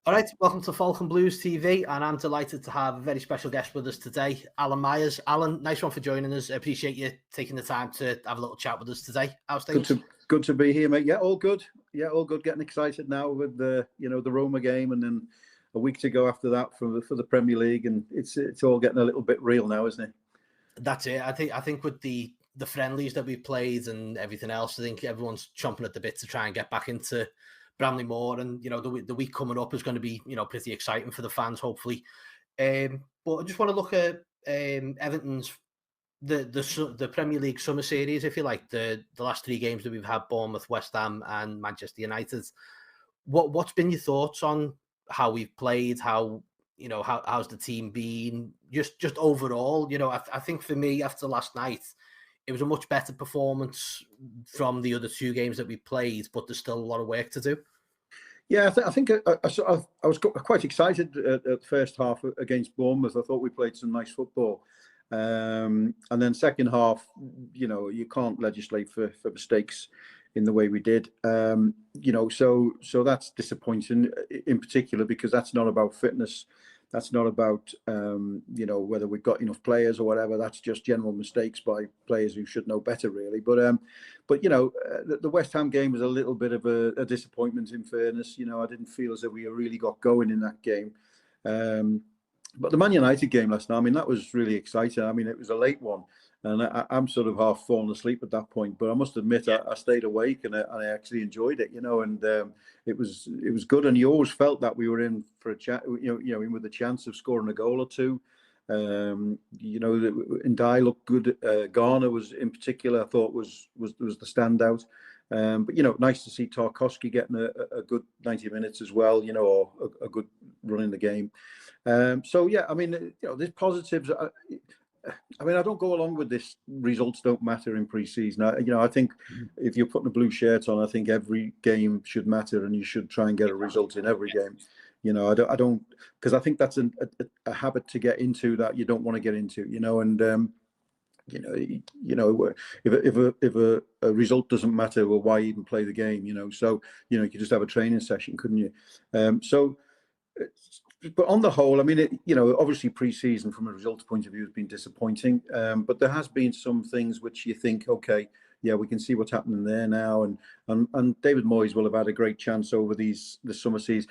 All right, welcome to Falcon Blues TV, and I'm delighted to have a very special guest with us today, Alan Myers. Alan, nice one for joining us. I appreciate you taking the time to have a little chat with us today. How's things? Good to be here, mate. Yeah, all good. Yeah, all good. Getting excited now with the the Roma game, and then a week to go after that for the Premier League, and it's all getting a little bit real now, isn't it? That's it. I think with the friendlies that we've played and everything else, I think everyone's chomping at the bit to try and get back into Bramley-Moore, and the week coming up is going to be pretty exciting for the fans, hopefully. But I just want to look at Everton's the Premier League summer series, if you like, the last three games that we've had: Bournemouth, West Ham, and Manchester United. What's been your thoughts on how we've played? How's the team been? Just overall, I think for me after last night, it was a much better performance from the other two games that we played, but there's still a lot of work to do. Yeah, I think I was quite excited at the first half against Bournemouth. I thought we played some nice football. And then second half, you can't legislate for mistakes in the way we did. So that's disappointing in particular, because that's not about fitness. That's not about, whether we've got enough players or whatever. That's just general mistakes by players who should know better, really. But the West Ham game was a little bit of a disappointment, in fairness. I didn't feel as though we really got going in that game. But the Man United game last night, that was really exciting. It was a late one, and I'm sort of half fallen asleep at that point. But I must admit, I stayed awake, and I actually enjoyed it. And it was good. And you always felt that we were in for a chat. In with a chance of scoring a goal or two. Ndiaye looked good. Garner was, in particular, I thought was the standout. But nice to see Tarkowski getting a good 90 minutes as well. Or a good run in the game. There's positives. I don't go along with this. Results don't matter in pre-season. I think if you're putting a blue shirt on, I think every game should matter, and you should try and get a result in every game. I don't, because I think that's a habit to get into that you don't want to get into. If a result doesn't matter, well, why even play the game? So you could just have a training session, couldn't you? But on the whole, obviously pre-season from a results point of view has been disappointing. But there has been some things which you think, okay, yeah, we can see what's happening there now. And David Moyes will have had a great chance over the summer season.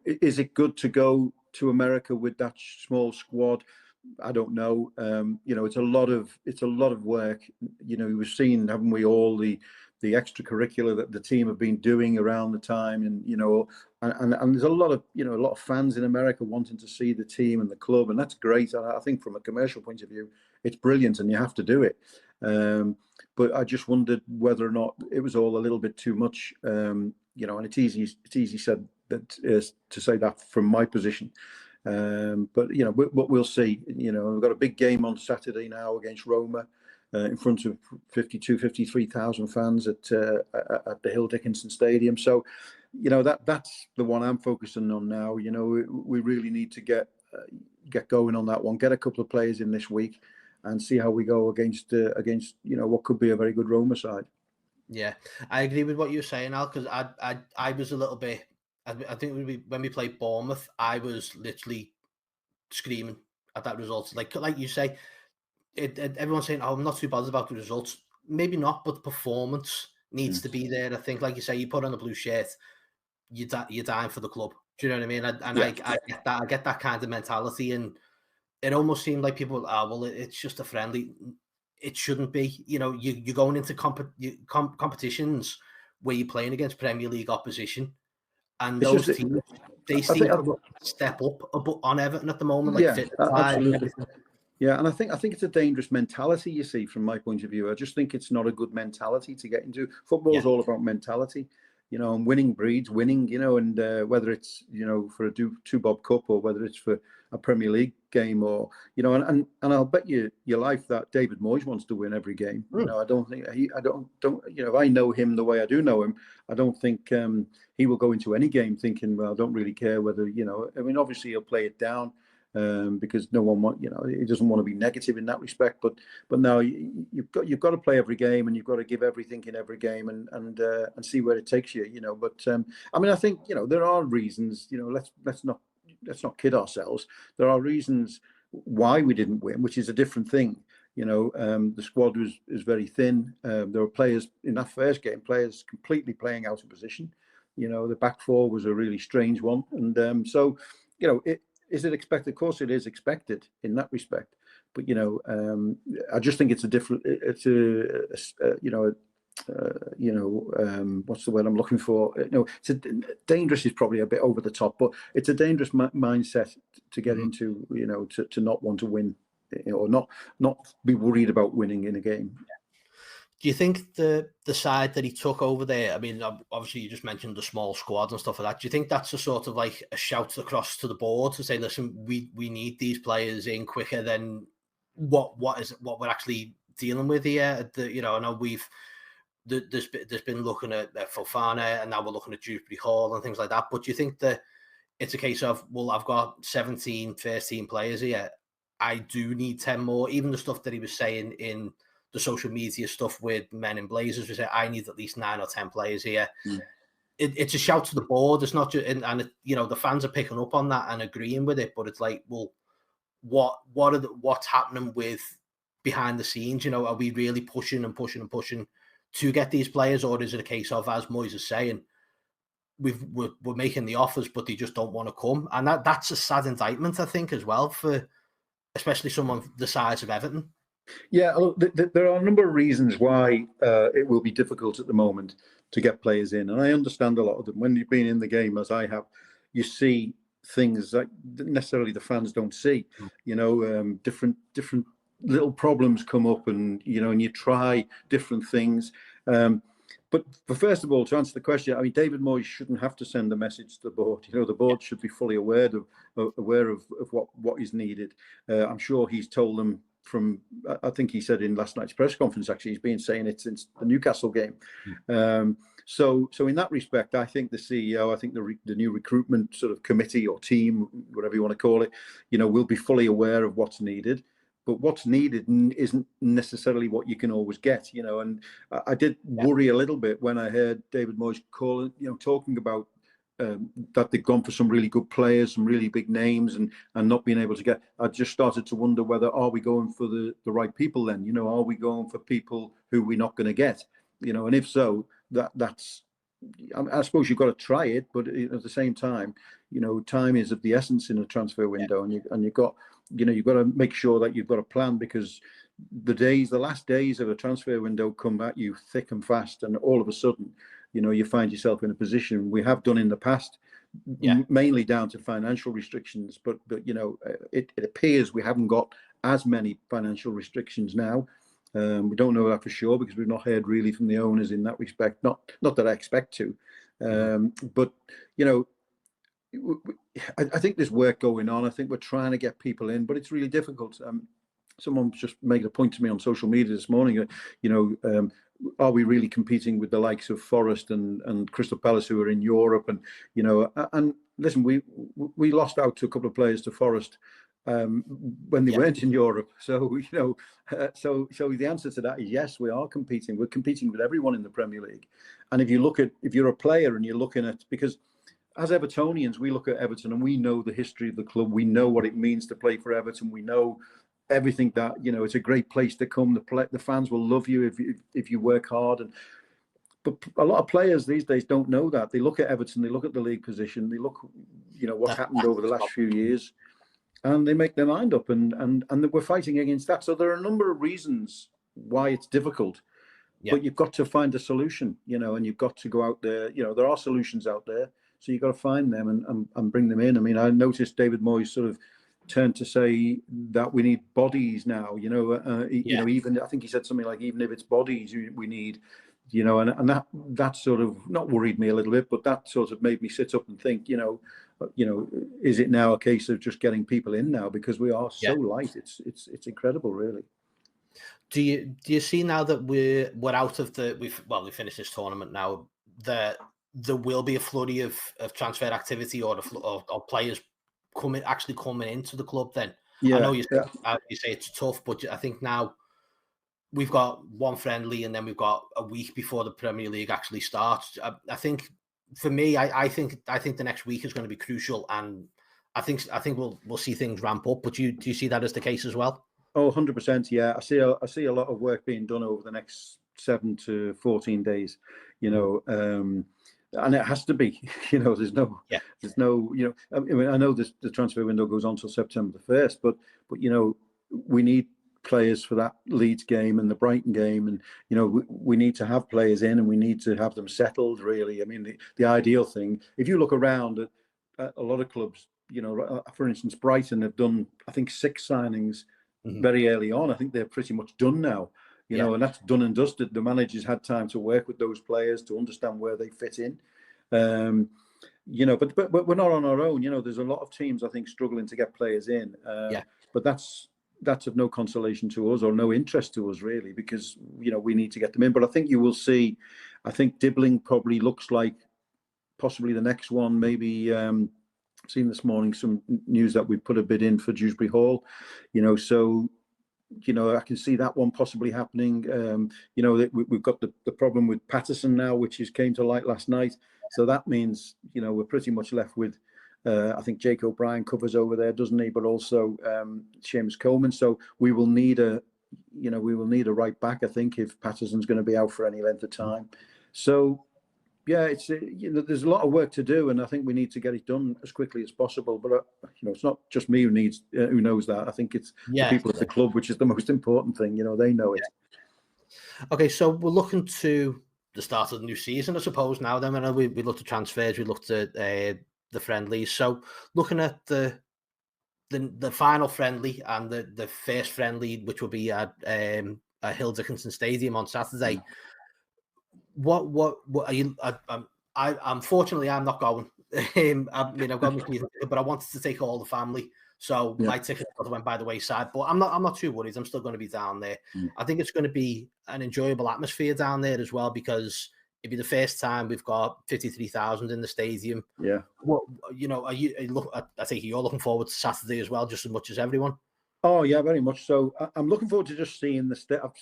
Is it good to go to America with that small squad? I don't know. It's a lot of work. We've seen, haven't we, all the extracurricular that the team have been doing around the time, and there's a lot of fans in America wanting to see the team and the club, and that's great. And I think from a commercial point of view, it's brilliant, and you have to do it. But I just wondered whether or not it was all a little bit too much. And it's easy said that to say that from my position. But we'll see. We've got a big game on Saturday now against Roma, in front of 53,000 fans at the Hill Dickinson Stadium. So, that's the one I'm focusing on now. We really need to get going on that one. Get a couple of players in this week, and see how we go against what could be a very good Roma side. Yeah, I agree with what you're saying, Al, because I was a little bit. I think when we played Bournemouth, I was literally screaming at that result. Like you say, everyone's saying, "Oh, I'm not too bothered about the results." Maybe not, but the performance needs to be there. I think, like you say, you put on a blue shirt, you're dying for the club. Do you know what I mean? I get that. I get that kind of mentality, and it almost seemed like people, it's just a friendly. It shouldn't be. You're going into competitions where you're playing against Premier League opposition. And those teams, they seem to step up on Everton at the moment. Absolutely. Yeah, and I think it's a dangerous mentality, you see, from my point of view. I just think it's not a good mentality to get into. Football is all about mentality, and winning breeds winning, and whether it's, for a two Bob Cup, or whether it's for a Premier League game, or, and I'll bet you your life that David Moyes wants to win every game. I don't think if I know him the way I do know him, I don't think he will go into any game thinking, well, I don't really care whether, obviously he'll play it down. because no one he doesn't want to be negative in that respect. But now you've got to play every game, and you've got to give everything in every game, and see where it takes you. But I mean, I think there are reasons. Let's not kid ourselves. There are reasons why we didn't win, which is a different thing. The squad is very thin. There were players in that first game, players completely playing out of position. The back four was a really strange one, and so is it expected? Of course, it is expected in that respect. But I just think it's a different. It's what's the word I'm looking for? It's dangerous is probably a bit over the top, but it's a dangerous mindset to get into. To not want to win, or not be worried about winning in a game. Do you think the side that he took over there, I mean, obviously you just mentioned the small squad and stuff like that. Do you think that's a sort of like a shout across to the board to say, listen, we need these players in quicker than what we're actually dealing with here? I know there's been looking at Fofana, and now we're looking at Dewsbury Hall and things like that. But do you think that it's a case of, well, I've got 17 first team players here, I do need 10 more? Even the stuff that he was saying in the social media stuff with Men in Blazers, we say I need at least 9 or 10 players here. It's a shout to the board. It's not just, and the fans are picking up on that and agreeing with it. But it's like, well, what's happening with behind the scenes? Are we really pushing to get these players, or is it a case of, as Moyes is saying, we're making the offers, but they just don't want to come? And that's a sad indictment, I think, as well, for especially someone the size of Everton. Yeah, there are a number of reasons why it will be difficult at the moment to get players in, and I understand a lot of them. When you've been in the game, as I have, you see things that necessarily the fans don't see. Different little problems come up, and and you try different things. But first of all, to answer the question, I mean, David Moyes shouldn't have to send a message to the board. The board should be fully aware of what is needed. I'm sure he's told them. I think he said in last night's press conference, actually, he's been saying it since the Newcastle game. So in that respect, I think the CEO, I think the new recruitment sort of committee or team, whatever you want to call it, will be fully aware of what's needed. But what's needed isn't necessarily what you can always get, And I did worry a little bit when I heard David Moyes talking about that they've gone for some really good players, some really big names, and not being able to get. I just started to wonder whether are we going for the right people then? Are we going for people who we're not going to get? And if so, that's. I suppose you've got to try it, but at the same time, time is of the essence in a transfer window, and you've got. You've got to make sure that you've got a plan, because the last days of a transfer window come at you thick and fast, and all of a sudden, you find yourself in a position we have done in the past, mainly down to financial restrictions. But it appears we haven't got as many financial restrictions now. We don't know that for sure, because we've not heard really from the owners in that respect. Not that I expect to, but I think there's work going on. I think we're trying to get people in, but it's really difficult. Someone just made a point to me on social media this morning. Are we really competing with the likes of Forest and Crystal Palace, who are in Europe? And and listen, we lost out to a couple of players to Forest when they weren't in Europe. So so the answer to that is yes, we are competing. We're competing with everyone in the Premier League. And if you're a player and you're looking at, because as Evertonians, we look at Everton and we know the history of the club. We know what it means to play for Everton. We know everything that, it's a great place to come. The fans will love you if you work hard. But a lot of players these days don't know that. They look at Everton, they look at the league position, they look, what's happened over the last few years, and they make their mind up, and we're fighting against that. So there are a number of reasons why it's difficult. But you've got to find a solution, and you've got to go out there. There are solutions out there. So you've got to find them and bring them in. I mean, I noticed David Moyes sort of turned to say that we need bodies now. Even I think he said something like, even if it's bodies we need, and that sort of not worried me a little bit, but that sort of made me sit up and think, is it now a case of just getting people in now, because we are so light? It's incredible, really. Do you see now that we're out of we finished this tournament now, that there will be a flurry of transfer activity or players actually coming into the club. Then I Yeah, know yeah. you say it's tough, but I think now we've got one friendly, and then we've got a week before the Premier League actually starts. I think for me, I think the next week is going to be crucial, and I think we'll see things ramp up. But do you see that as the case as well? Oh, 100%. Yeah, I see a lot of work being done over the next 7 to 14 days. You know, and it has to be. You know, Yeah. there's no. You know, I mean, I know the transfer window goes on till September the 1st, but you know, we need players for that Leeds game and the Brighton game, and you know, we need to have players in, and we need to have them settled. Really, I mean, the ideal thing, if you look around at a lot of clubs, you know, for instance, Brighton have done, I think, 6 signings very early on. I think they're pretty much done now, you Yeah. know, and that's done and dusted. The manager's had time to work with those players to understand where they fit in. You know, but we're not on our own. You know, there's a lot of teams, I think, struggling to get players in. Yeah. But that's of no consolation to us or no interest to us really, because you know we need to get them in. But I think you will see. I think Dibbling probably looks like possibly the next one. Maybe seen this morning some news that we put a bid in for Dewsbury Hall. You know, so you know I can see that one possibly happening. You know, we've got the problem with Patterson now, which came to light last night. So that means you know we're pretty much left with. I think Jake O'Brien covers over there, doesn't he? But also Seamus Coleman. So we will need a right back. I think if Patterson's going to be out for any length of time. So yeah, it's you know there's a lot of work to do, and I think we need to get it done as quickly as possible. But you know, it's not just me who knows that. I think it's the people at the club, which is the most important thing. You know, they know it. Okay, so we're looking to the start of the new season, I suppose. Now, then, I know we looked at transfers, we looked at the friendlies. So, looking at the final friendly and the first friendly, which will be at Hill Dickinson Stadium on Saturday. What are you? Unfortunately, I'm not going. I mean, I've got my season ticket, but I wanted to take all the family, so my ticket went by the wayside. But I'm not too worried. I'm still going to be down there. I think it's going to be an enjoyable atmosphere down there as well, because it'd be the first time we've got 53,000 in the stadium. Yeah. What you know? I think you're looking forward to Saturday as well, just as much as everyone. Oh yeah, very much so. I'm looking forward to just seeing I've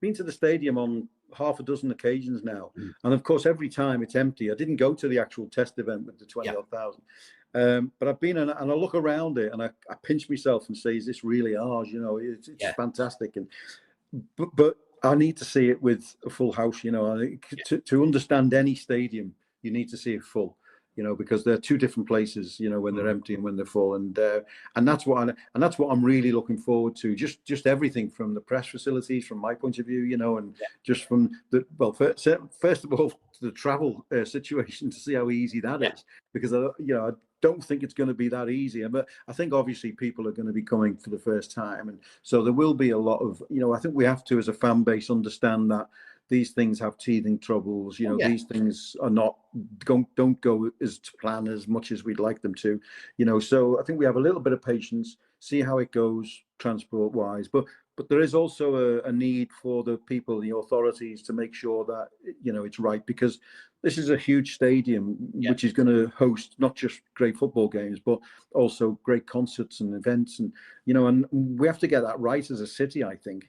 been to the stadium on half a dozen occasions now, and of course every time it's empty. I didn't go to the actual test event with the 20,000 odd, but I've been and I look around it and I pinch myself and say, "Is this really ours?" You know, it's fantastic, and but I need to see it with a full house. You know, to understand any stadium, you need to see it full. You know, because they're two different places. You know, when they're empty and when they're full, and that's what I'm really looking forward to. Just everything from the press facilities, from my point of view, you know, and just from first of all, the travel situation to see how easy that is, because I don't think it's going to be that easy. But I think obviously people are going to be coming for the first time, and so there will be a lot of I think we have to, as a fan base, understand that these things have teething troubles. You know, these things are don't go as to plan as much as we'd like them to. You know, so I think we have a little bit of patience, see how it goes transport wise, but there is also a need for the people, the authorities, to make sure that it's right, because this is a huge stadium which is going to host not just great football games but also great concerts and events, and and we have to get that right as a city, I think.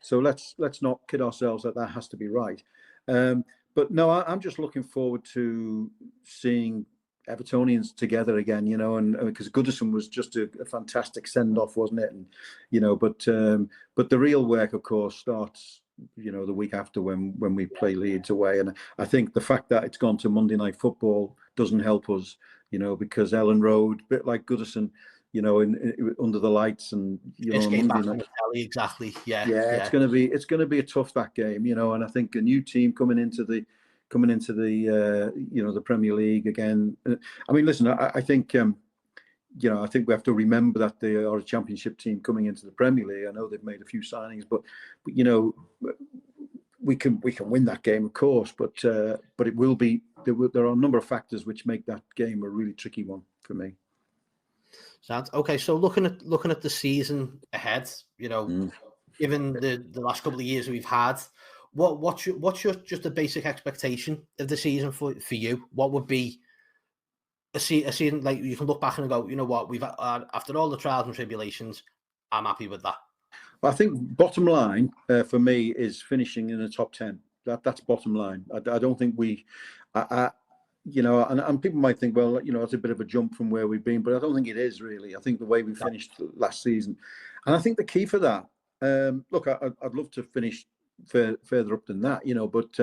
So let's not kid ourselves that has to be right. But no, I'm just looking forward to seeing Evertonians together again, and because Goodison was just a fantastic send off, wasn't it? And but the real work, of course, starts the week after when we play Leeds away. And I think the fact that it's gone to Monday Night Football doesn't help us, because Ellen Road, a bit like Goodison, under the lights, and Monday night. Exactly. Yeah. It's going to be a tough, that game, and I think a new team coming into the the Premier League again. I mean, listen, I think I think we have to remember that they are a Championship team coming into the Premier League. I know they've made a few signings, but we can win that game, of course, but it will be there are a number of factors which make that game a really tricky one for me. Okay, so looking at the season ahead, given the last couple of years we've had, what's your just a basic expectation of the season for you? What would be a season like you can look back and go, you know what, we've after all the trials and tribulations, I'm happy with that. I think bottom line for me is finishing in the top 10. That's bottom line. I don't think and people might think, well, it's a bit of a jump from where we've been, but I don't think it is really. I think the way we finished last season, and I think the key for that, look, I'd love to finish further up than that, but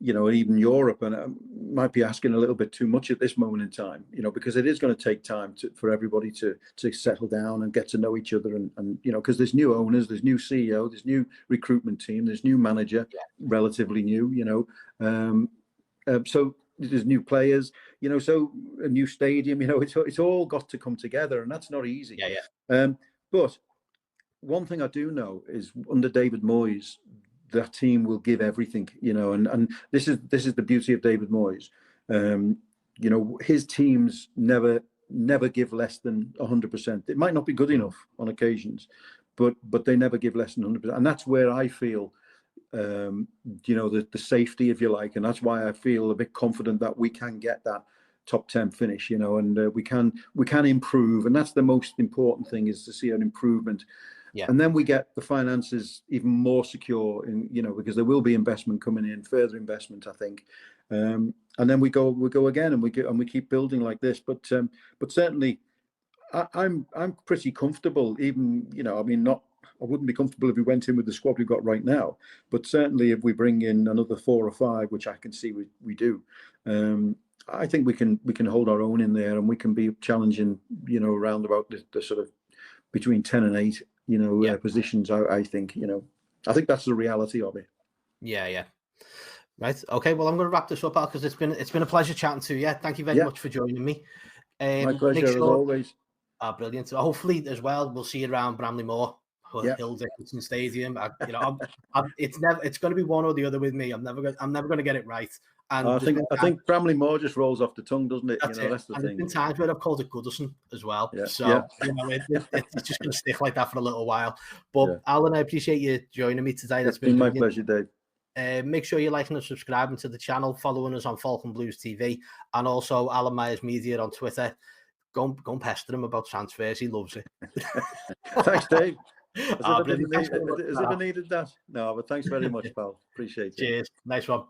even Europe, and I might be asking a little bit too much at this moment in time, because it is going to take time for everybody to settle down and get to know each other, and because there's new owners, there's new CEO, there's new recruitment team, there's new manager, relatively new, so there's new players, so a new stadium, it's all got to come together, and that's not easy. But one thing I do know is under David Moyes, that team will give everything, and this is the beauty of David Moyes. His teams never give less than 100%. It might not be good enough on occasions, but they never give less than 100%, and that's where I feel the safety, if you like, and that's why I feel a bit confident that we can get that top 10 finish, and we can improve, and that's the most important thing, is to see an improvement. And then we get the finances even more secure, because there will be investment coming in, further investment, I think, and then we go again, and we keep building like this. But certainly, I'm pretty comfortable. Even I wouldn't be comfortable if we went in with the squad we've got right now. But certainly, if we bring in another 4 or 5, which I can see we do, I think we can hold our own in there, and we can be challenging, around about the sort of between 10 and 8. Positions. I think I think that's the reality of it. Yeah. Right. Okay. Well, I'm going to wrap this up, Al, because it's been a pleasure chatting to you. Thank you very much for joining me. My pleasure, as always. Brilliant. Hopefully, as well, we'll see you around Bramley Moor, Hill Dickinson Stadium. It's going to be one or the other with me. I'm never going to get it right. And I think Bramley Moor just rolls off the tongue, doesn't it? That's the thing. There's been times where I've called it Goodison as well. It's just going to stick like that for a little while. But Alan, I appreciate you joining me today. That's been my pleasure, Dave. Make sure you're liking and subscribing to the channel, following us on Falcon Blues TV, and also Alan Myers Media on Twitter. Go and pester him about transfers. He loves it. Thanks, Dave. Has it needed that? No, but thanks very much, pal. Appreciate it. Cheers. Nice one.